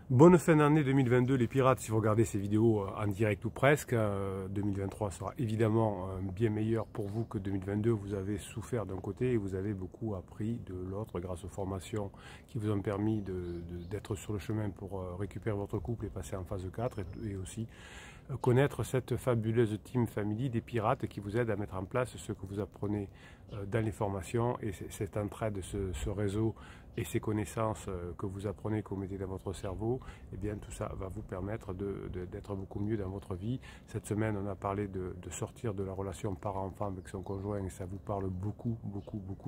Bonne fin d'année 2022 les pirates, si vous regardez ces vidéos en direct ou presque. 2023 sera évidemment bien meilleur pour vous que 2022. Vous avez souffert d'un côté et vous avez beaucoup appris de l'autre grâce aux formations qui vous ont permis d'être sur le chemin pour récupérer votre couple et passer en phase 4 et aussi connaître cette fabuleuse team family des pirates qui vous aide à mettre en place ce que vous apprenez dans les formations et cette entraide, ce réseau et ces connaissances que vous apprenez, que vous mettez dans votre cerveau, et bien tout ça va vous permettre d'être beaucoup mieux dans votre vie. Cette semaine, on a parlé de sortir de la relation parent-enfant avec son conjoint et ça vous parle beaucoup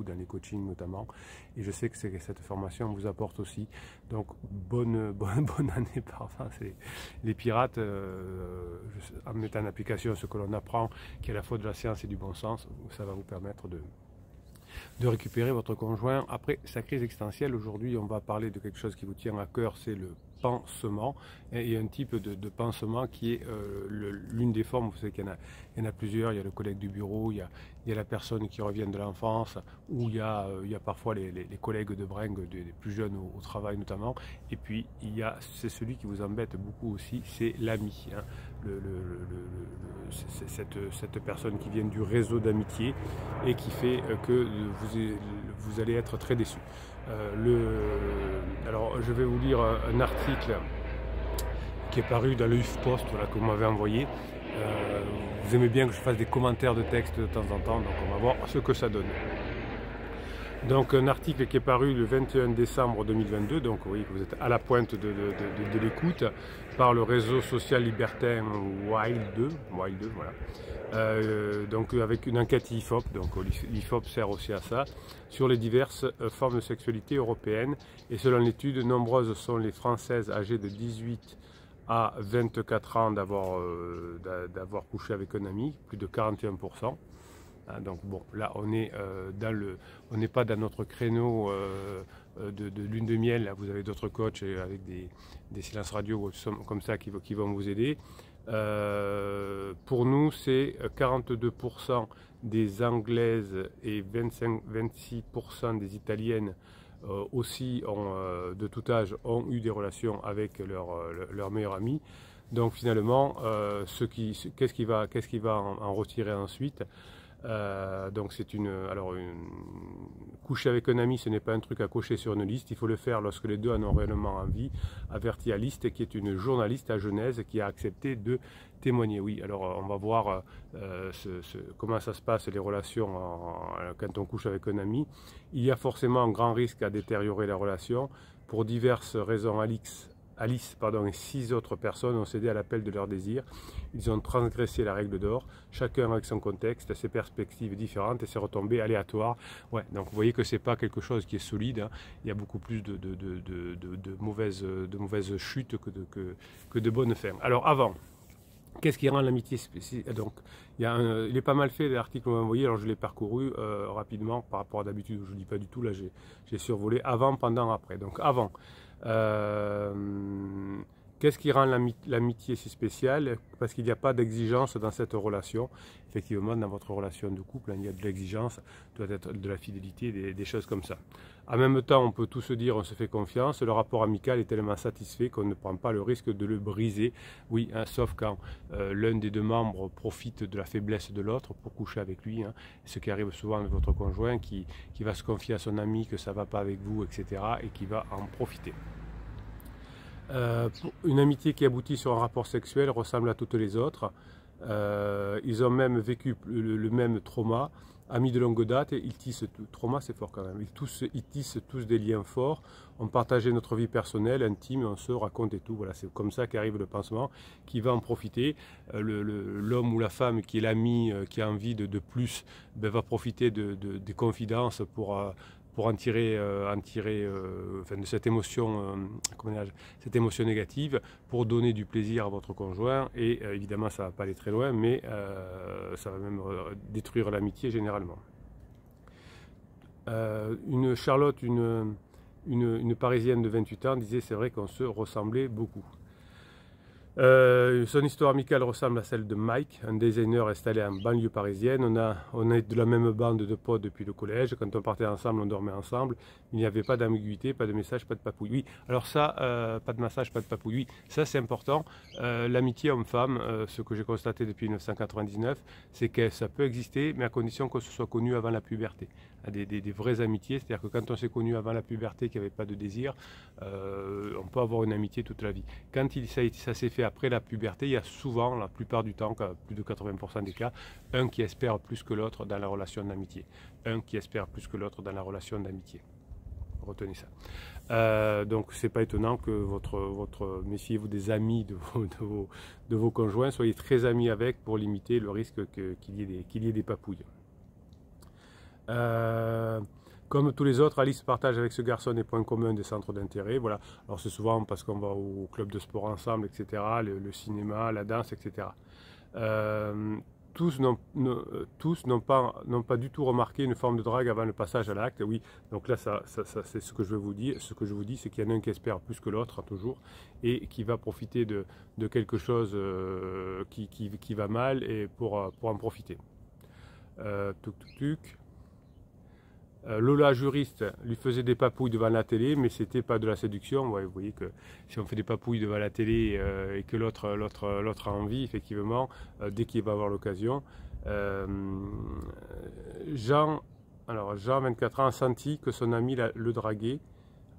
dans les coachings notamment. Et je sais que cette formation vous apporte aussi. Donc bonne année par enfin, les pirates, en mettant en application ce que l'on apprend, qui est à la fois de la science et du bon sens, ça va vous permettre de récupérer votre conjoint après sa crise existentielle. Aujourd'hui, on va parler de quelque chose qui vous tient à cœur, c'est le pansement. Et il y a un type de pansement qui est l'une des formes, vous savez qu'il y en a plusieurs, il y a le collègue du bureau, il y a la personne qui revient de l'enfance, ou il y a parfois les collègues de bringue des plus jeunes au travail notamment, et puis c'est celui qui vous embête beaucoup aussi, c'est l'ami, hein. Cette personne qui vient du réseau d'amitié et qui fait que vous allez être très déçu. Alors je vais vous lire un article qui est paru dans le HuffPost que vous m'avez envoyé. Vous aimez bien que je fasse des commentaires de texte de temps en temps, donc on va voir ce que ça donne. Donc un article qui est paru le 21 décembre 2022, donc oui, vous êtes à la pointe de l'écoute, par le réseau social libertin Wild2, voilà. Donc avec une enquête IFOP, donc l'IFOP sert aussi à ça, sur les diverses formes de sexualité européennes. Et selon l'étude, nombreuses sont les Françaises âgées de 18 à 24 ans d'avoir couché avec un ami, plus de 41%. Donc bon, là on est on n'est pas dans notre créneau de lune de miel. Là, vous avez d'autres coachs avec des silences radio comme ça qui vont vous aider. Pour nous, c'est 42% des Anglaises et 26% des Italiennes aussi de tout âge ont eu des relations avec leur meilleur ami. Donc finalement, qu'est-ce qui va en retirer ensuite? Donc c'est coucher avec un ami, ce n'est pas un truc à cocher sur une liste, il faut le faire lorsque les deux en ont réellement envie. Avertit Alice, qui est une journaliste à Genèse, qui a accepté de témoigner. Oui, alors on va voir comment ça se passe, les relations quand on couche avec un ami. Il y a forcément un grand risque à détériorer la relation. Pour diverses raisons, Alice et 6 autres personnes ont cédé à l'appel de leur désir. Ils ont transgressé la règle d'or, chacun avec son contexte, ses perspectives différentes et ses retombées aléatoires. Ouais, donc vous voyez que c'est pas quelque chose qui est solide, hein. Il y a beaucoup plus de mauvaises chutes que de bonnes fins. Alors avant, qu'est-ce qui rend l'amitié spéciale? Donc, il est pas mal fait l'article que vous m'avez envoyé, alors je l'ai parcouru rapidement par rapport à d'habitude, je ne dis pas du tout, là j'ai survolé avant, pendant, après. Donc avant, qu'est-ce qui rend l'amitié si spéciale? Parce qu'il n'y a pas d'exigence dans cette relation. Effectivement, dans votre relation de couple, il y a de l'exigence, doit être de la fidélité, des choses comme ça. En même temps, on peut tout se dire, on se fait confiance. Le rapport amical est tellement satisfait qu'on ne prend pas le risque de le briser. Oui, hein, sauf quand l'un des deux membres profite de la faiblesse de l'autre pour coucher avec lui. Hein, ce qui arrive souvent avec votre conjoint qui va se confier à son ami que ça ne va pas avec vous, etc. et qui va en profiter. Une amitié qui aboutit sur un rapport sexuel ressemble à toutes les autres. Ils ont même vécu le même trauma, amis de longue date, et ils tissent trauma, c'est fort quand même. Ils tissent tous des liens forts. On partageait notre vie personnelle, intime, on se raconte et tout. Voilà, c'est comme ça qu'arrive le pansement, qui va en profiter. L'homme ou la femme qui est l'ami, qui a envie de plus, ben, va profiter des confidences pour en tirer, enfin, de cette émotion, cette émotion négative, pour donner du plaisir à votre conjoint. Et évidemment, ça ne va pas aller très loin, mais ça va même détruire l'amitié généralement. Une Charlotte, une Parisienne de 28 ans, disait c'est vrai qu'on se ressemblait beaucoup. Son histoire amicale ressemble à celle de Mike, un designer installé en banlieue parisienne. On est de la même bande de potes depuis le collège. Quand on partait ensemble, on dormait ensemble. Il n'y avait pas d'ambiguïté, pas de message, pas de papouille. Oui, alors ça, pas de massage, pas de papouille. Oui, ça c'est important. L'amitié homme-femme, ce que j'ai constaté depuis 1999, c'est que ça peut exister, mais à condition que ce soit connu avant la puberté. Des vraies amitiés, c'est-à-dire que quand on s'est connu avant la puberté, qu'il n'y avait pas de désir, on peut avoir une amitié toute la vie. Quand ça s'est fait après la puberté, il y a souvent, la plupart du temps, plus de 80% des cas, un qui espère plus que l'autre dans la relation d'amitié. Un qui espère plus que l'autre dans la relation d'amitié. Retenez ça. Donc c'est pas étonnant que méfiez-vous des amis de vos conjoints, soyez très amis avec pour limiter le risque qu'il y ait des papouilles. Comme tous les autres, Alice partage avec ce garçon des points communs, des centres d'intérêt. Voilà. Alors c'est souvent parce qu'on va au club de sport ensemble, etc., le cinéma, la danse, etc. Tous n'ont pas du tout remarqué une forme de drague avant le passage à l'acte. Oui, donc là, c'est ce que je vous dis. Ce que je vous dis, c'est qu'il y en a un qui espère plus que l'autre, toujours, et qui va profiter de quelque chose qui va mal et pour en profiter. Lola, juriste, lui faisait des papouilles devant la télé, mais c'était pas de la séduction. Ouais, vous voyez que si on fait des papouilles devant la télé et que l'autre a envie, effectivement, dès qu'il va avoir l'occasion. Jean, 24 ans, a senti que son ami le draguait.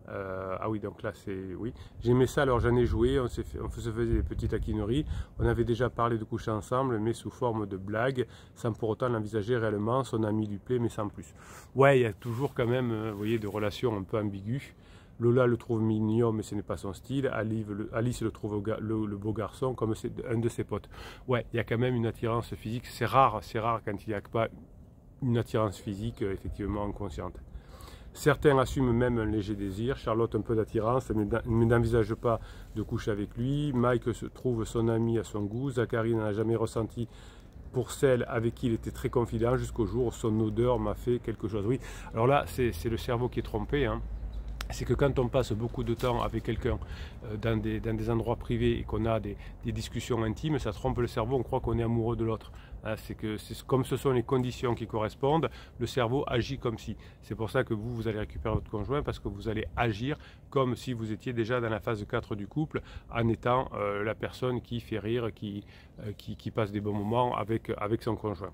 Ah oui, donc là c'est... Oui, j'aimais ça, alors j'en ai joué, on se faisait des petites taquineries. On avait déjà parlé de coucher ensemble, mais sous forme de blague, sans pour autant l'envisager réellement. Son ami lui plaît, mais sans plus. Ouais, il y a toujours quand même, vous voyez, des relations un peu ambiguës. Lola le trouve mignon, mais ce n'est pas son style. Alice le trouve le beau garçon, comme c'est un de ses potes. Ouais, il y a quand même une attirance physique. C'est rare quand il n'y a pas une attirance physique, effectivement, inconsciente. Certains assument même un léger désir. Charlotte un peu d'attirance, mais n'envisage pas de coucher avec lui. Mike trouve son ami à son goût. Zachary n'en a jamais ressenti pour celle avec qui il était très confident jusqu'au jour où son odeur m'a fait quelque chose. Oui, alors là, c'est le cerveau qui est trompé, hein. C'est que quand on passe beaucoup de temps avec quelqu'un dans des endroits privés et qu'on a des discussions intimes, ça trompe le cerveau, on croit qu'on est amoureux de l'autre. Hein, comme ce sont les conditions qui correspondent, le cerveau agit comme si. C'est pour ça que vous allez récupérer votre conjoint, parce que vous allez agir comme si vous étiez déjà dans la phase 4 du couple, en étant la personne qui fait rire, qui passe des bons moments avec son conjoint.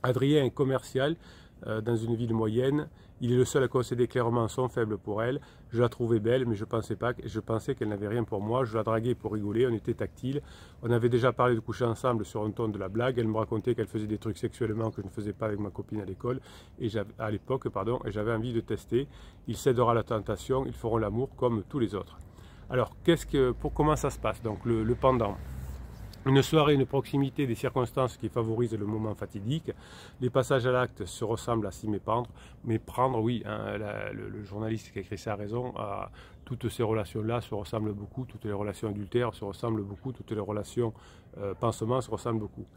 Adrien est commercial dans une ville moyenne. Il est le seul à concéder clairement son faible pour elle. Je la trouvais belle, mais je pensais qu'elle n'avait rien pour moi. Je la draguais pour rigoler, on était tactiles. On avait déjà parlé de coucher ensemble sur un ton de la blague. Elle me racontait qu'elle faisait des trucs sexuellement que je ne faisais pas avec ma copine à l'école, à l'époque, et j'avais envie de tester. Il cédera à la tentation, ils feront l'amour comme tous les autres. Alors, comment ça se passe? Donc, le pendant. Une soirée, une proximité, des circonstances qui favorisent le moment fatidique. Les passages à l'acte se ressemblent à s'y méprendre. Oui, hein, le journaliste qui a écrit ça a raison. Toutes ces relations-là se ressemblent beaucoup. Toutes les relations adultères se ressemblent beaucoup. Toutes les relations pansement se ressemblent beaucoup.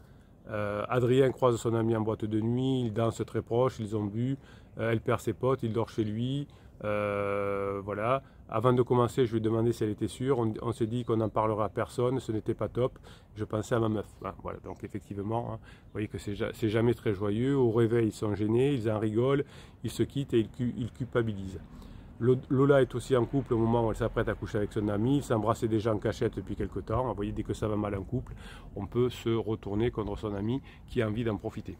Adrien croise son ami en boîte de nuit. Ils dansent très proches. Ils ont bu. Elle perd ses potes. Il dort chez lui. Voilà. Avant de commencer, je lui ai demandé si elle était sûre. On s'est dit qu'on n'en parlera à personne. Ce n'était pas top. Je pensais à ma meuf. Voilà. Donc effectivement, hein, vous voyez que c'est jamais très joyeux. Au réveil, ils sont gênés, ils en rigolent, ils se quittent et ils culpabilisent. Lola est aussi en couple au moment où elle s'apprête à coucher avec son ami. Ils s'embrassaient déjà en cachette depuis quelque temps. Vous voyez, dès que ça va mal en couple, on peut se retourner contre son ami qui a envie d'en profiter.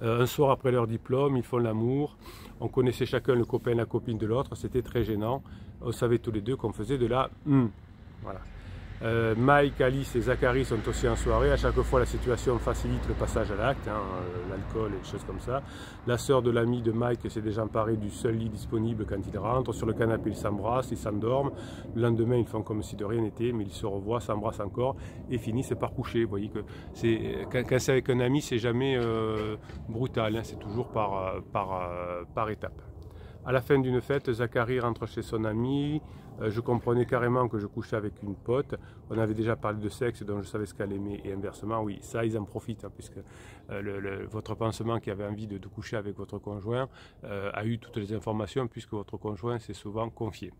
Un soir après leur diplôme, ils font l'amour. On connaissait chacun le copain et la copine de l'autre. C'était très gênant. On savait tous les deux qu'on faisait de la Voilà. Mike, Alice et Zachary sont aussi en soirée. À chaque fois, la situation facilite le passage à l'acte, hein, l'alcool et des choses comme ça. La sœur de l'ami de Mike s'est déjà emparée du seul lit disponible quand il rentre. Sur le canapé, ils s'embrassent, ils s'endorment. Le lendemain, ils font comme si de rien n'était, mais ils se revoient, s'embrassent encore et finissent par coucher. Vous voyez que quand c'est avec un ami, c'est jamais brutal, hein, c'est toujours par étapes. À la fin d'une fête, Zachary rentre chez son ami. Je comprenais carrément que je couchais avec une pote. On avait déjà parlé de sexe, donc je savais ce qu'elle aimait. Et inversement, oui, ça, ils en profitent, hein, puisque votre pansement qui avait envie de coucher avec votre conjoint a eu toutes les informations, puisque votre conjoint s'est souvent confié.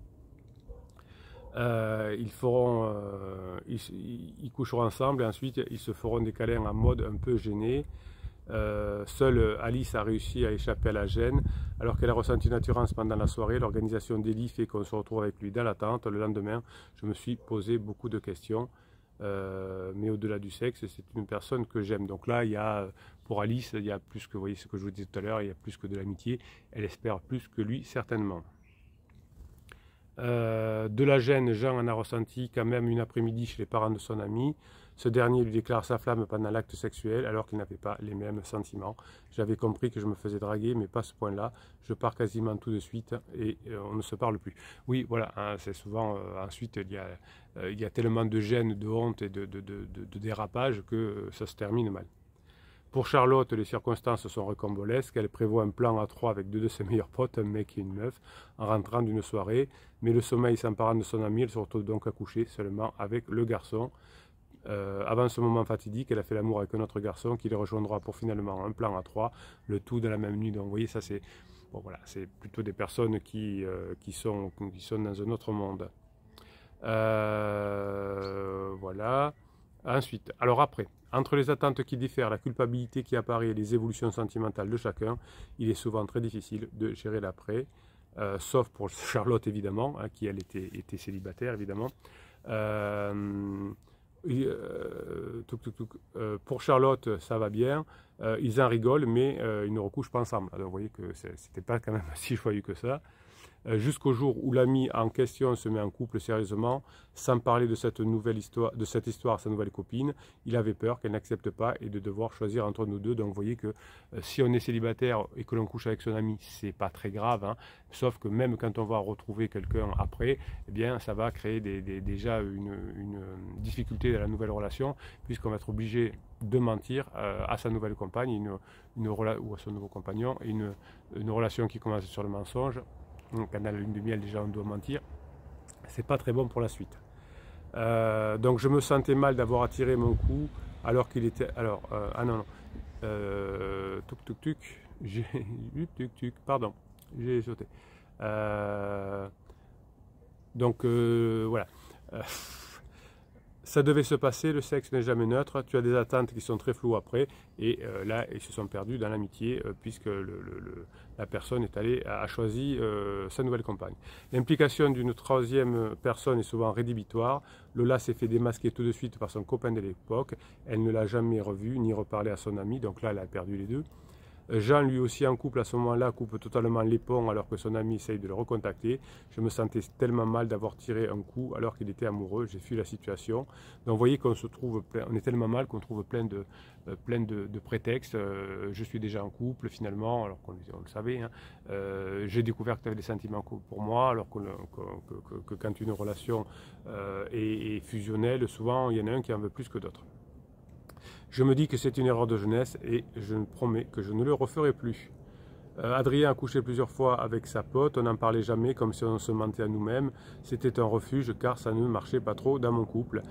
Ils coucheront ensemble et ensuite ils se feront des câlins en mode un peu gêné. Seule Alice a réussi à échapper à la gêne, alors qu'elle a ressenti une attirance pendant la soirée. L'organisation d'Ellie fait qu'on se retrouve avec lui dans la tente. Le lendemain, je me suis posé beaucoup de questions, mais au-delà du sexe, c'est une personne que j'aime. Donc là, il y a, pour Alice, il y a plus que, vous voyez ce que je vous disais tout à l'heure, il y a plus que de l'amitié. Elle espère plus que lui, certainement. De la gêne, Jean en a ressenti quand même une après-midi chez les parents de son ami. Ce dernier lui déclare sa flamme pendant l'acte sexuel alors qu'il n'avait pas les mêmes sentiments. J'avais compris que je me faisais draguer, mais pas à ce point-là. Je pars quasiment tout de suite et on ne se parle plus. Oui, voilà, hein, c'est souvent... ensuite, il y a tellement de gêne, de honte et de dérapage que ça se termine mal. Pour Charlotte, les circonstances sont rocambolesques. Elle prévoit un plan à trois avec deux de ses meilleurs potes, un mec et une meuf, en rentrant d'une soirée. Mais le sommeil s'emparant de son ami, elle se retrouve donc à coucher seulement avec le garçon. Avant ce moment fatidique, elle a fait l'amour avec un autre garçon qui les rejoindra pour finalement un plan à trois, le tout dans la même nuit. Donc vous voyez, ça c'est bon, voilà, c'est plutôt des personnes qui sont dans un autre monde. Voilà. Ensuite, alors après, entre les attentes qui diffèrent, la culpabilité qui apparaît et les évolutions sentimentales de chacun, il est souvent très difficile de gérer l'après, sauf pour Charlotte évidemment, hein, qui elle était célibataire évidemment. Pour Charlotte, ça va bien, ils en rigolent, mais ils ne recouchent pas ensemble. Alors vous voyez que c'était pas quand même si joyeux que ça. Jusqu'au jour où l'ami en question se met en couple sérieusement, sans parler de cette histoire à sa nouvelle copine. Il avait peur qu'elle n'accepte pas et de devoir choisir entre nous deux. Donc vous voyez que si on est célibataire et que l'on couche avec son ami, c'est pas très grave, hein. Sauf que même quand on va retrouver quelqu'un après, eh bien ça va créer déjà une difficulté dans la nouvelle relation, puisqu'on va être obligé de mentir à sa nouvelle compagne ou à son nouveau compagnon, et une relation qui commence sur le mensonge. Donc, quand on a la lune de miel, déjà on doit mentir. C'est pas très bon pour la suite. Donc je me sentais mal d'avoir attiré mon coup alors qu'il était. Alors, ah non, non. Pardon, j'ai sauté. Donc voilà. Ça devait se passer, le sexe n'est jamais neutre, tu as des attentes qui sont très floues après, et là, ils se sont perdus dans l'amitié, puisque la personne a choisi sa nouvelle compagne. L'implication d'une troisième personne est souvent rédhibitoire. Lola s'est fait démasquer tout de suite par son copain de l'époque, elle ne l'a jamais revu, ni reparlé à son ami, donc là, elle a perdu les deux. Jean, lui aussi en couple à ce moment-là, coupe totalement les ponts alors que son ami essaye de le recontacter. Je me sentais tellement mal d'avoir tiré un coup alors qu'il était amoureux. J'ai fui la situation. Donc vous voyez qu'on se trouve, on est tellement mal qu'on trouve plein de prétextes. Je suis déjà en couple finalement, alors qu'on le savait. Hein. J'ai découvert que tu avais des sentiments pour moi, alors que quand une relation est fusionnelle, souvent il y en a un qui en veut plus que d'autres. Je me dis que c'est une erreur de jeunesse et je me promets que je ne le referai plus. Adrien a couché plusieurs fois avec sa pote, on n'en parlait jamais comme si on se mentait à nous-mêmes. C'était un refuge car ça ne marchait pas trop dans mon couple.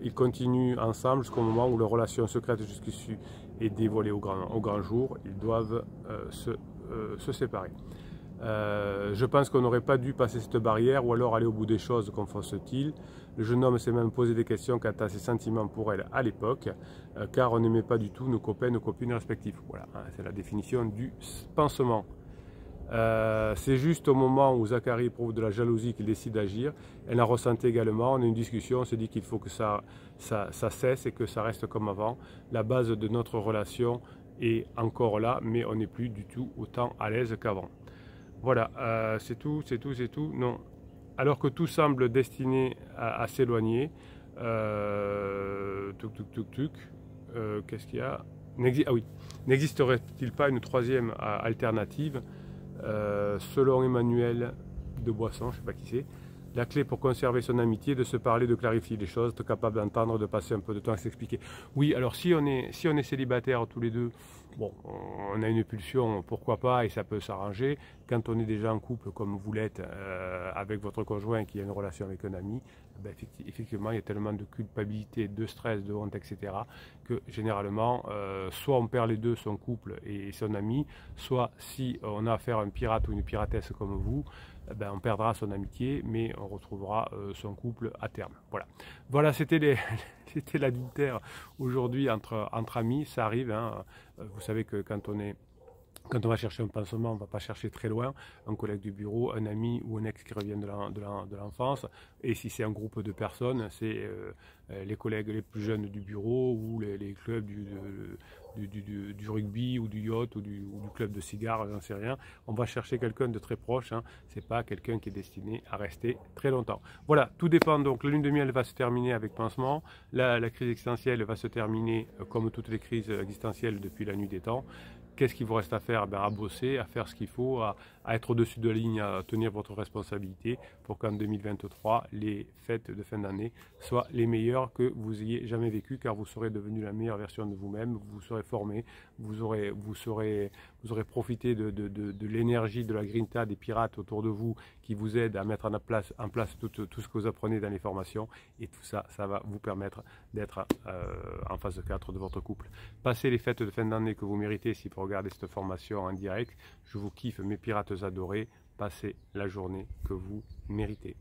Ils continuent ensemble jusqu'au moment où leur relation secrète jusqu'ici est dévoilée au grand jour. Ils doivent se séparer. Je pense qu'on n'aurait pas dû passer cette barrière ou alors aller au bout des choses, confesse-t-il. Le jeune homme s'est même posé des questions quant à ses sentiments pour elle à l'époque, car on n'aimait pas du tout nos copains, nos copines respectifs. Voilà, hein, c'est la définition du pansement. C'est juste au moment où Zachary éprouve de la jalousie qu'il décide d'agir. Elle en ressentait également. On a une discussion, on s'est dit qu'il faut que ça cesse et que ça reste comme avant. La base de notre relation est encore là, mais on n'est plus du tout autant à l'aise qu'avant. Voilà, c'est tout. Non. Alors que tout semble destiné à s'éloigner. Qu'est-ce qu'il y a? Ah oui. N'existerait-il pas une troisième alternative? Selon Emmanuel de Boisson, je ne sais pas qui c'est, la clé pour conserver son amitié, de se parler, de clarifier les choses, être capable d'entendre, de passer un peu de temps à s'expliquer. Oui, alors si on est célibataire tous les deux, bon, on a une pulsion, pourquoi pas, et ça peut s'arranger. Quand on est déjà en couple, comme vous l'êtes, avec votre conjoint qui a une relation avec un ami, ben, effectivement, il y a tellement de culpabilité, de stress, de honte, etc., que généralement, soit on perd les deux, son couple et son ami, soit si on a affaire à un pirate ou une piratesse comme vous, ben, on perdra son amitié, mais on retrouvera son couple à terme. Voilà, c'était c'était l'adultère aujourd'hui entre amis, ça arrive. Hein. Vous savez que quand on va chercher un pansement, on ne va pas chercher très loin, un collègue du bureau, un ami ou un ex qui revient de l'enfance. Et si c'est un groupe de personnes, c'est les collègues les plus jeunes du bureau ou les clubs du rugby ou du yacht ou du club de cigares, j'en sais rien. On va chercher quelqu'un de très proche, hein. Ce n'est pas quelqu'un qui est destiné à rester très longtemps. Voilà, tout dépend. Donc la lune de miel va se terminer avec pansement. La crise existentielle va se terminer comme toutes les crises existentielles depuis la nuit des temps. Qu'est-ce qu'il vous reste à faire? À bosser, à faire ce qu'il faut, à être au-dessus de la ligne, à tenir votre responsabilité pour qu'en 2023, les fêtes de fin d'année soient les meilleures que vous ayez jamais vécues, car vous serez devenu la meilleure version de vous-même, vous serez formé, vous aurez profité de l'énergie de la grinta des pirates autour de vous qui vous aident à mettre en place tout ce que vous apprenez dans les formations, et tout ça, ça va vous permettre d'être en phase 4 de votre couple. Passez les fêtes de fin d'année que vous méritez si vous regardez cette formation en direct. Je vous kiffe, mes pirates adorés. Passez la journée que vous méritez.